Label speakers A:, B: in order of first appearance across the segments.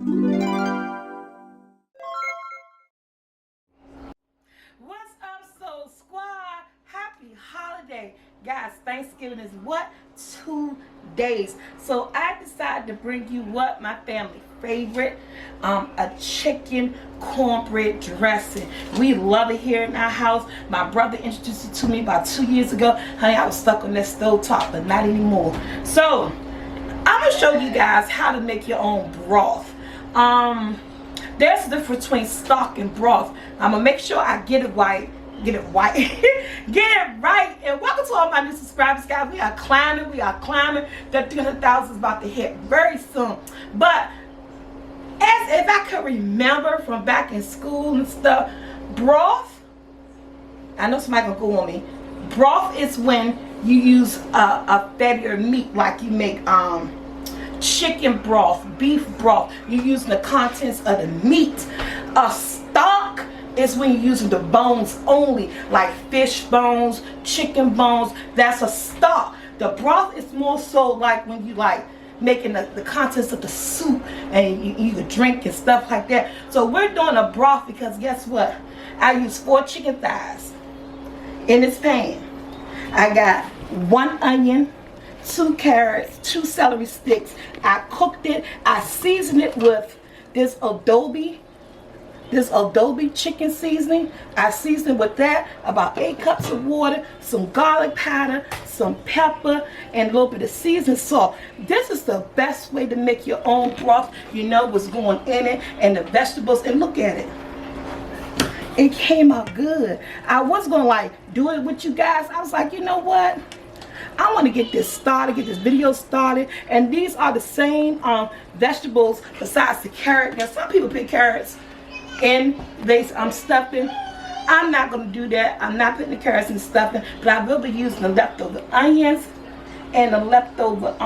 A: What's up, Soul Squad? Happy holiday. Guys, Thanksgiving is what? 2 days. So I decided to bring you what? My family favorite, a chicken cornbread dressing. We love it here in our house. My brother introduced it to me about 2 years ago. Honey, I was stuck on that stove top, but not anymore. So I'm gonna show you guys how to make your own broth. There's a difference between stock and broth. I'm gonna make sure I get it right. Get it right. Get it right. And welcome to all my new subscribers, guys. We are climbing. We are climbing. The 300,000 is about to hit very soon. But as if I could remember from back in school and stuff, broth, I know somebody gonna go on me. Broth is when you use a fattier meat, like you make chicken broth, beef broth. You're using the contents of the meat. A stock is when you're using the bones only, like fish bones, chicken bones. That's a stock. The broth is more so like when you like making the contents of the soup and you could drink and stuff like that. So we're doing a broth because guess what? I use 4 chicken thighs in this pan. I got 1 onion, 2 carrots, 2 celery sticks. I cooked it. I seasoned it with this adobe chicken seasoning. I seasoned with that, about 8 cups of water, some garlic powder, some pepper, and a little bit of seasoned salt. This is the best way to make your own broth. You know what's going in it and the vegetables. And look at it. It came out good. I was going to like do it with you guys. I was like, you know what? I want to get this started, get this video started. And these are the same vegetables besides the carrot. Now some people put carrots in stuffing. I'm not going to do that. I'm not putting the carrots in stuffing, but I will be using the leftover onions and the leftover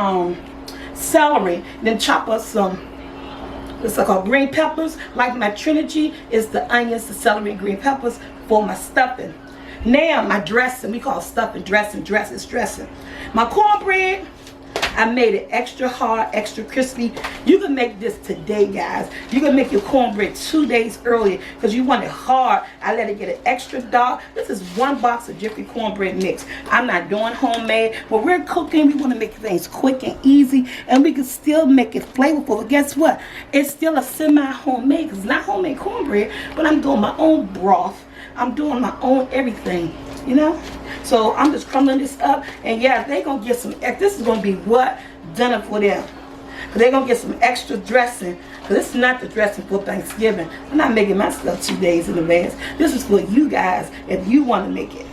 A: celery. Then chop up some, what's it called, green peppers. Like my trinity is the onions, the celery, and green peppers for my stuffing. Now my dressing, we call stuffing dressing, dressing. My cornbread, I made it extra hard, extra crispy. You can make this today, guys. You can make your cornbread 2 days earlier because you want it hard. I let it get it extra dark. This is 1 box of Jiffy cornbread mix. I'm not doing homemade. When we're cooking, we want to make things quick and easy, and we can still make it flavorful. But guess what? It's still a semi-homemade because it's not homemade cornbread, but I'm doing my own broth. I'm doing my own everything, you know. So I'm just crumbling this up, and yeah, they're gonna get some. This is gonna be what dinner for them. But they're gonna get some extra dressing. Cause this is not the dressing for Thanksgiving. I'm not making my stuff 2 days in advance. This is for you guys if you want to make it.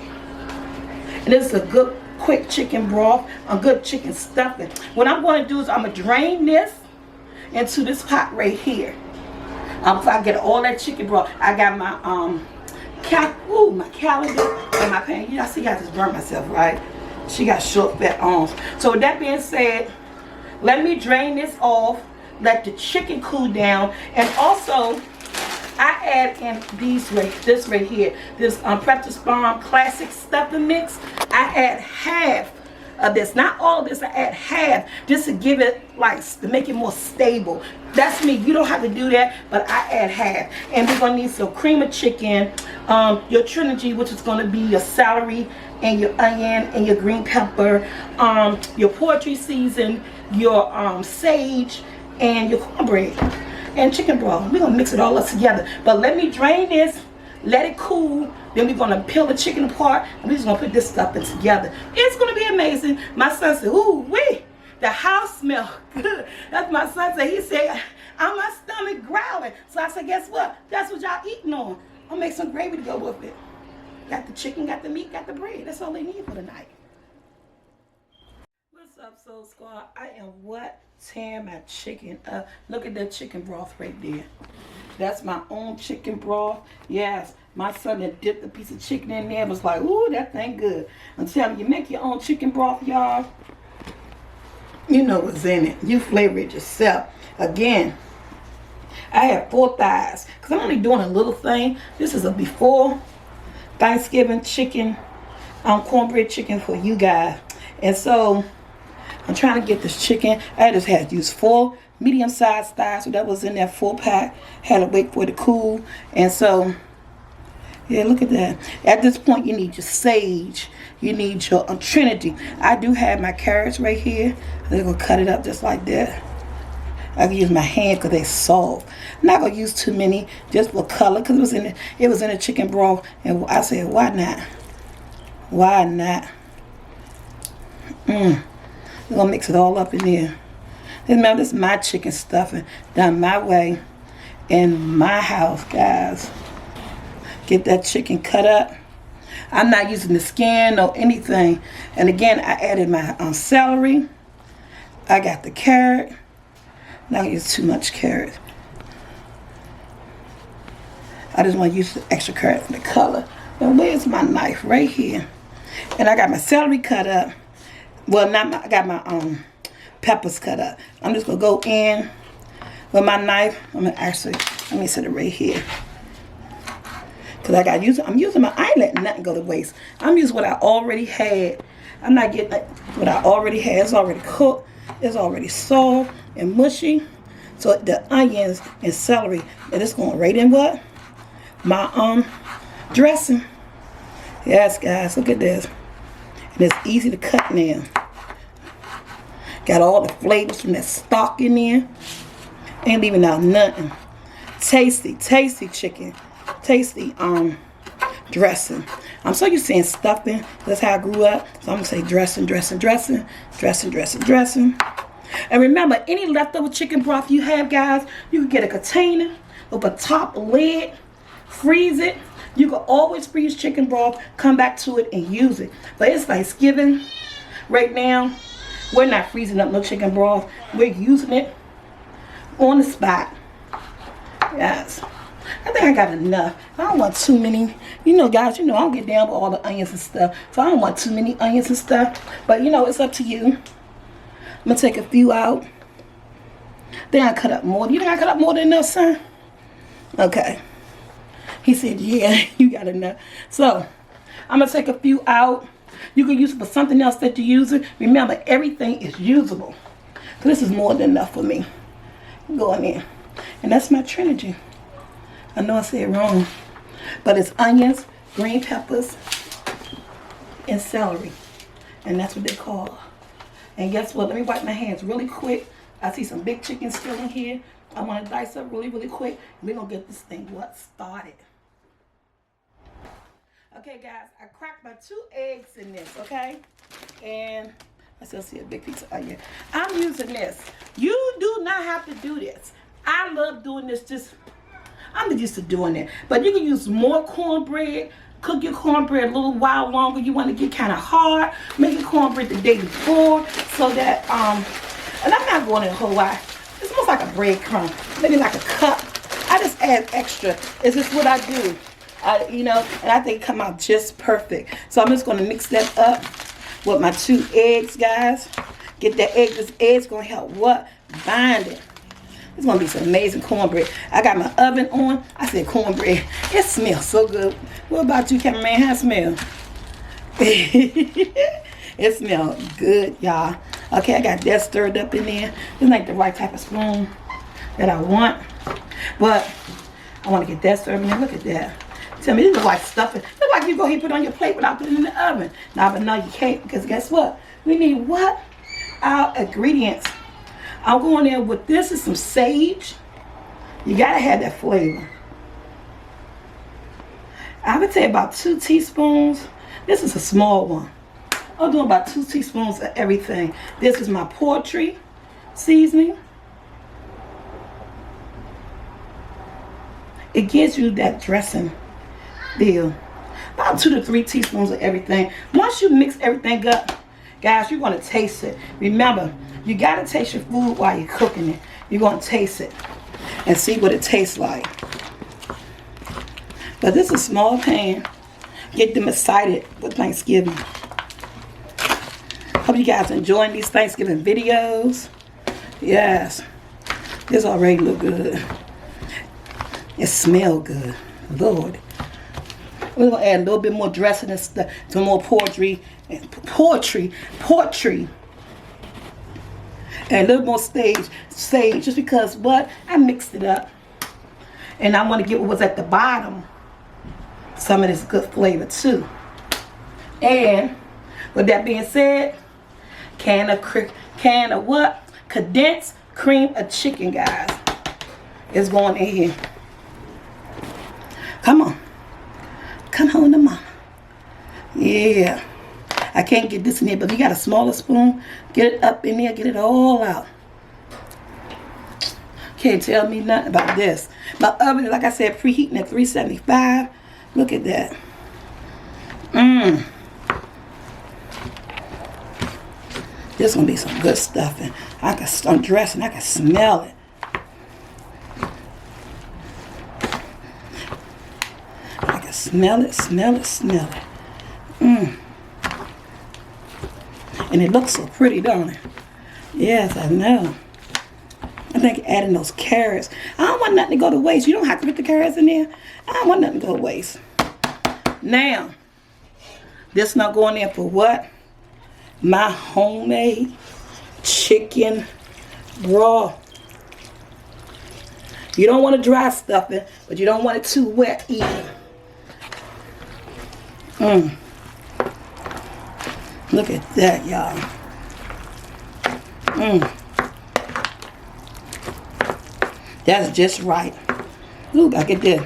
A: And this is a good, quick chicken broth, a good chicken stuffing. What I'm going to do is I'm gonna drain this into this pot right here. So I get all that chicken broth. I got my my calendar and my pan. You see, I just burned myself, right? She got short, fat arms. So with that being said, let me drain this off, let the chicken cool down, and also I add in this right here, this Practice Farm Classic Stuffing Mix. I add half of this, not all of this. I add half just to give it, like, to make it more stable. That's me. You don't have to do that, but I add half. And we're gonna need some cream of chicken, your trinity, which is gonna be your celery and your onion and your green pepper, your poultry season, your sage, and your cornbread and chicken broth. We're gonna mix it all up together. But let me drain this, let it cool. Then we're gonna peel the chicken apart, and we're just gonna put this stuff in together. It's gonna be amazing. My son said, "Ooh wee, the house smells good." That's my son said. He said, "I'm my stomach growling." So I said, "Guess what? That's what y'all eating on. I'll make some gravy to go with it." Got the chicken, got the meat, got the bread. That's all they need for the night. What's up, Soul Squad? I am tearing my chicken up. Look at that chicken broth right there. That's my own chicken broth. Yes, my son had dipped a piece of chicken in there and was like, "Ooh, that thing good." I'm telling you, make your own chicken broth, y'all. You know what's in it. You flavor it yourself. Again, I have 4 thighs because I'm only doing a little thing. This is a before Thanksgiving chicken, cornbread chicken for you guys. And so I'm trying to get this chicken. I just had to use 4 medium-sized thighs, so that was in that 4-pack. Had to wait for it to cool. And so, yeah, look at that. At this point, you need your sage. You need your Trinity. I do have my carrots right here. I'm going to cut it up just like that. I can use my hand because they're soft. I'm not going to use too many just for color because it was in the chicken broth. And I said, why not? Why not? We're going to mix it all up in there. Remember, this is my chicken stuffing done my way in my house, guys. Get that chicken cut up. I'm not using the skin or anything. And again, I added my celery. I got the carrot. Not gonna use too much carrot. I just want to use the extra carrot for the color. And where's my knife? Right here. And I got my celery cut up. Well, I got my peppers cut up. I'm just gonna go in with my knife. Let me set it right here. Cause I'm using I ain't letting nothing go to waste. I'm using what I already had. I'm not getting what I already had. It's already cooked. It's already soft and mushy. So the onions and celery, and it's going right in what? My dressing. Yes, guys, look at this. And it's easy to cut now. Got all the flavors from that stock in there. Ain't leaving out nothing. Tasty, tasty chicken. Tasty dressing. I'm so used to saying stuffing. That's how I grew up. So I'm gonna say dressing, dressing, dressing, dressing, dressing, dressing. And remember, any leftover chicken broth you have, guys, you can get a container with a top lid, freeze it. You can always freeze chicken broth, come back to it and use it. But it's Thanksgiving right now. We're not freezing up no chicken broth. We're using it on the spot. Yes. I think I got enough. I don't want too many. You know, guys, I don't get down with all the onions and stuff. So I don't want too many onions and stuff. But, it's up to you. I'm going to take a few out. Then I cut up more. You think I cut up more than enough, son? Okay. He said, yeah, you got enough. So, I'm going to take a few out. You can use it for something else that you're using. Remember, everything is usable. So this is more than enough for me. Go in there. And that's my Trinity. I know I said it wrong. But it's onions, green peppers, and celery. And that's what they call. And guess what? Let me wipe my hands really quick. I see some big chicken still in here. I want to dice up really, really quick. We're going to get this thing started. Okay, guys. I cracked my 2 eggs in this, okay? And I still see a big piece of onion. I'm using this. You do not have to do this. I love doing this. I'm used to doing it. But you can use more cornbread. Cook your cornbread a little while longer. You want to get kind of hard. Make your cornbread the day before so that, and I'm not going in a whole lot. It's almost like a breadcrumb. Maybe like a cup. I just add extra. It's just what I do. And I think it come out just perfect. So I'm just going to mix that up with my 2 eggs, guys. Get that egg. This egg's going to help what? Bind it. It's going to be some amazing cornbread. I got my oven on. I said cornbread. It smells so good. What about you, cameraman? How it smell? It smells good, y'all. Okay, I got that stirred up in there. It's like the right type of spoon that I want. But I want to get that stirred in there. Look at that. Tell me, this looks like stuffing. Look like you go ahead and put it on your plate without putting it in the oven. Nah, but no, you can't, because guess what? We need what? Our ingredients. I'm going in with this is some sage. You gotta have that flavor. I would say about 2 teaspoons. This is a small one. I'm doing about 2 teaspoons of everything. This is my poultry seasoning. It gives you that dressing deal. About 2 to 3 teaspoons of everything. Once you mix everything up, guys, you're going to taste it. Remember, you got to taste your food while you're cooking it. You're going to taste it and see what it tastes like. But this is a small pan. Get them excited for Thanksgiving. Hope you guys enjoying these Thanksgiving videos. Yes. This already look good. It smell good. Lord. We're going to add a little bit more dressing and stuff. Some more poultry. And a little more sage, just because what? I mixed it up. And I want to get what was at the bottom. Some of this good flavor too. And with that being said, can of what? Condensed cream of chicken, guys. It's going in here. Come on. Come on, mama. Yeah. I can't get this in here, but if you got a smaller spoon, get it up in there, get it all out. Can't tell me nothing about this. My oven, like I said, preheating at 375. Look at that. This gonna be some good stuff, and I can start dressing. I can smell it. I can smell it, smell it, smell it. And it looks so pretty, don't it? Yes, I know. I think adding those carrots. I don't want nothing to go to waste. You don't have to put the carrots in there. I don't want nothing to go to waste. Now, this not going in for what? My homemade chicken broth. You don't want to dry stuff it, but you don't want it too wet either. Look at that, y'all. That's just right. Ooh, I get this.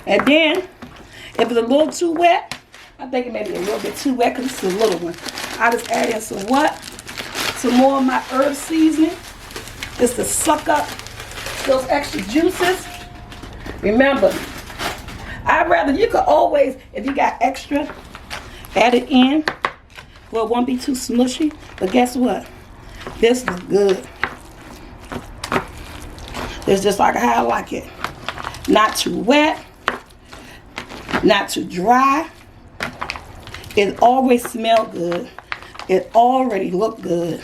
A: And then, if it's a little too wet, I think it may be a little bit too wet because it's a little one. I just add in some what? Some more of my herb seasoning. Just to suck up those extra juices. Remember, I'd rather, you could always, if you got extra, add it in. Well, it won't be too smushy. But guess what? This looks good. It's just like how I like it. Not too wet. Not too dry. It always smells good. It already looked good.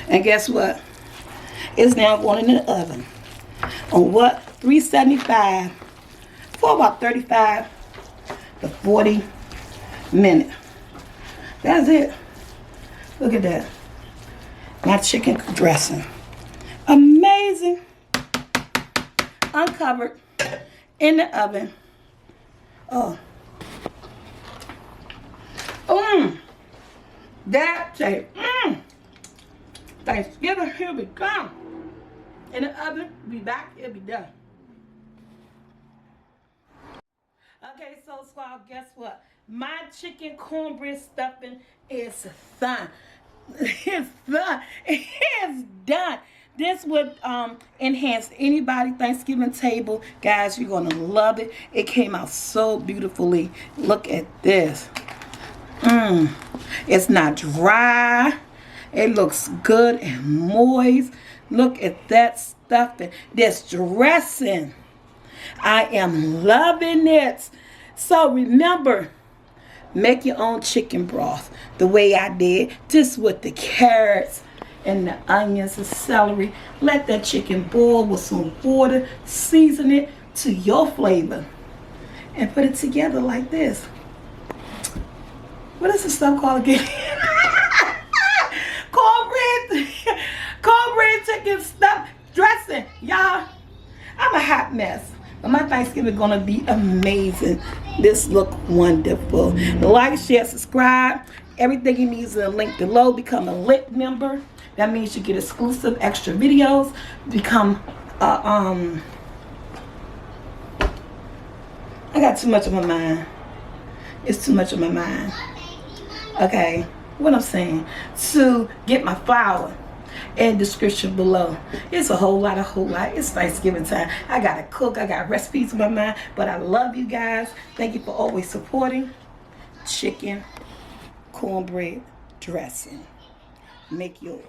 A: And guess what? It's now going in the oven. On what? 375 for about 35 to 40 minutes. That's it. Look at that. My chicken dressing. Amazing. Uncovered in the oven. Oh. That taste. Thanksgiving, here we come. In the oven, be back, it'll be done. Okay, so squad, guess what? My chicken cornbread stuffing is done. It's done. It's done. This would enhance anybody's Thanksgiving table. Guys, you're going to love it. It came out so beautifully. Look at this. It's not dry. It looks good and moist. Look at that stuffing. This dressing. I am loving it. So remember, make your own chicken broth the way I did. Just with the carrots and the onions and celery. Let that chicken boil with some water. Season it to your flavor. And put it together like this. What is this stuff called again? Cornbread chicken stuff dressing. Y'all, I'm a hot mess. But my Thanksgiving is going to be amazing. This look wonderful. Like, share, subscribe. Everything you need is in the link below. Become a lit member. That means you get exclusive extra videos. Become I got too much on my mind. It's too much on my mind. Okay, what I'm saying, to get my flour in description below. It's a whole lot. It's Thanksgiving time. I gotta cook. I got recipes in my mind. But I love you guys. Thank you for always supporting. Chicken cornbread dressing. Make yours.